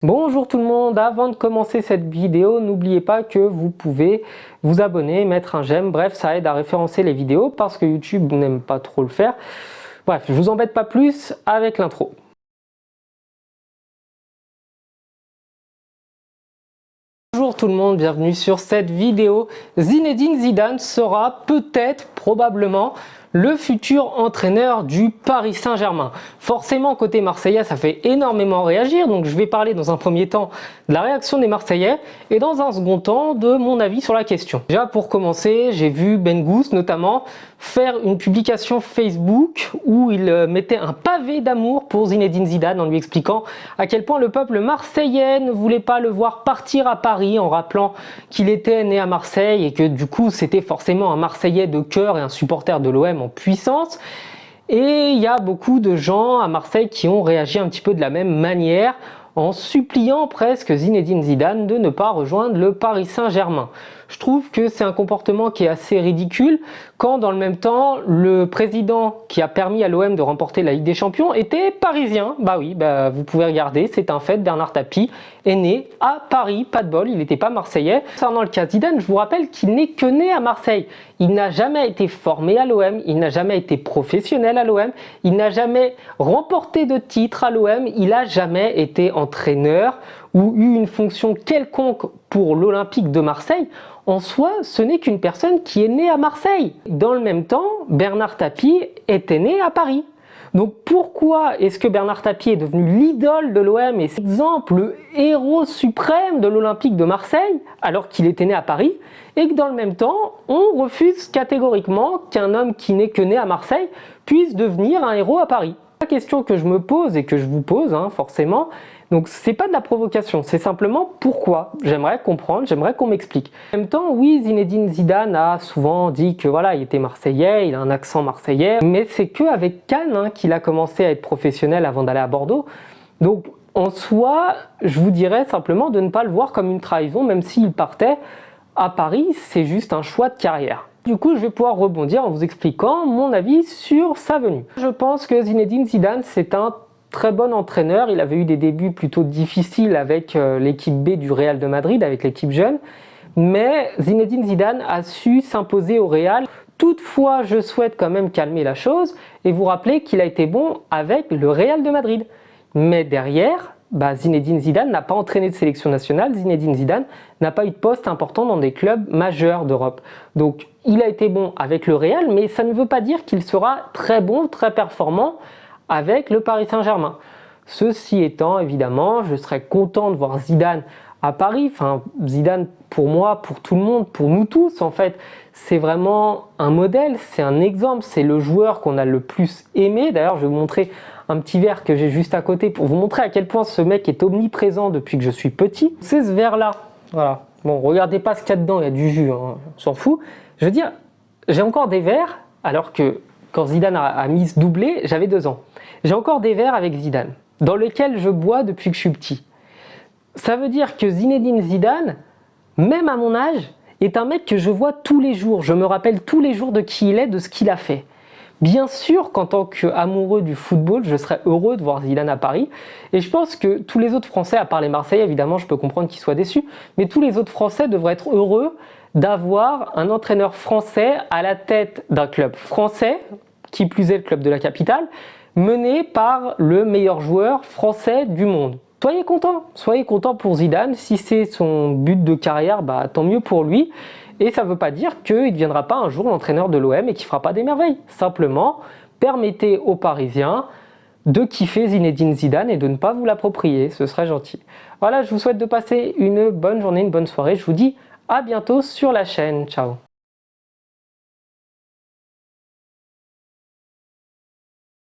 Bonjour tout le monde, avant de commencer cette vidéo, n'oubliez pas que vous pouvez vous abonner, mettre un j'aime, bref ça aide à référencer les vidéos parce que YouTube n'aime pas trop le faire. Bref, je vous embête pas plus avec l'intro. Bonjour tout le monde, bienvenue sur cette vidéo. Zinedine Zidane sera peut-être, probablement, le futur entraîneur du Paris Saint-Germain. Forcément, côté Marseillais, ça fait énormément réagir, donc je vais parler dans un premier temps de la réaction des Marseillais et dans un second temps de mon avis sur la question. Déjà pour commencer, j'ai vu Ben Gous notamment faire une publication Facebook où il mettait un pavé d'amour pour Zinedine Zidane en lui expliquant à quel point le peuple marseillais ne voulait pas le voir partir à Paris, en rappelant qu'il était né à Marseille et que du coup c'était forcément un Marseillais de cœur et un supporter de l'OM en puissance. Et il y a beaucoup de gens à Marseille qui ont réagi un petit peu de la même manière en suppliant presque Zinedine Zidane de ne pas rejoindre le Paris Saint-Germain. Je trouve que c'est un comportement qui est assez ridicule quand dans le même temps le président qui a permis à l'OM de remporter la Ligue des Champions était parisien. Bah oui, vous pouvez regarder, c'est un fait, Bernard Tapie est né à Paris, pas de bol, il n'était pas marseillais. Concernant le cas Zidane, je vous rappelle qu'il n'est que né à Marseille. Il n'a jamais été formé à l'OM, il n'a jamais été professionnel à l'OM, il n'a jamais remporté de titre à l'OM, il n'a jamais été entraîneur ou eu une fonction quelconque pour l'Olympique de Marseille. En soi, ce n'est qu'une personne qui est née à Marseille. Dans le même temps, Bernard Tapie était né à Paris. Donc pourquoi est-ce que Bernard Tapie est devenu l'idole de l'OM et c'est exemple, le héros suprême de l'Olympique de Marseille alors qu'il était né à Paris et que dans le même temps, on refuse catégoriquement qu'un homme qui n'est que né à Marseille puisse devenir un héros à Paris? La question que je me pose et que je vous pose forcément, donc c'est pas de la provocation, c'est simplement pourquoi. J'aimerais comprendre, j'aimerais qu'on m'explique. En même temps, oui, Zinedine Zidane a souvent dit que voilà, il était marseillais, il a un accent marseillais, mais c'est qu'avec Cannes qu'il a commencé à être professionnel avant d'aller à Bordeaux. Donc en soi, je vous dirais simplement de ne pas le voir comme une trahison, même s'il partait à Paris, c'est juste un choix de carrière. Du coup, je vais pouvoir rebondir en vous expliquant mon avis sur sa venue. Je pense que Zinedine Zidane, c'est un très bon entraîneur. Il avait eu des débuts plutôt difficiles avec l'équipe B du Real de Madrid, avec l'équipe jeune. Mais Zinedine Zidane a su s'imposer au Real. Toutefois, je souhaite quand même calmer la chose et vous rappeler qu'il a été bon avec le Real de Madrid. Mais derrière, Zinedine Zidane n'a pas entraîné de sélection nationale, Zinedine Zidane n'a pas eu de poste important dans des clubs majeurs d'Europe. Donc il a été bon avec le Real, mais ça ne veut pas dire qu'il sera très bon, très performant avec le Paris Saint-Germain. Ceci étant, évidemment, je serais content de voir Zidane à Paris. Enfin, Zidane, pour moi, pour tout le monde, pour nous tous, en fait, c'est vraiment un modèle, c'est un exemple, c'est le joueur qu'on a le plus aimé. D'ailleurs, je vais vous montrer un petit verre que j'ai juste à côté pour vous montrer à quel point ce mec est omniprésent depuis que je suis petit. C'est ce verre-là, voilà. Bon, regardez pas ce qu'il y a dedans, il y a du jus, on s'en fout. Je veux dire, j'ai encore des verres, alors que quand Zidane a mis ce doublé, j'avais 2 ans. J'ai encore des verres avec Zidane, dans lesquels je bois depuis que je suis petit. Ça veut dire que Zinedine Zidane, même à mon âge, est un mec que je vois tous les jours. Je me rappelle tous les jours de qui il est, de ce qu'il a fait. Bien sûr qu'en tant qu'amoureux du football, je serais heureux de voir Zidane à Paris. Et je pense que tous les autres Français, à part les Marseillais, évidemment, je peux comprendre qu'ils soient déçus, mais tous les autres Français devraient être heureux d'avoir un entraîneur français à la tête d'un club français, qui plus est le club de la capitale, mené par le meilleur joueur français du monde. Soyez content pour Zidane. Si c'est son but de carrière, tant mieux pour lui. Et ça ne veut pas dire qu'il ne deviendra pas un jour l'entraîneur de l'OM et qu'il ne fera pas des merveilles. Simplement, permettez aux Parisiens de kiffer Zinedine Zidane et de ne pas vous l'approprier. Ce serait gentil. Voilà, je vous souhaite de passer une bonne journée, une bonne soirée. Je vous dis à bientôt sur la chaîne. Ciao.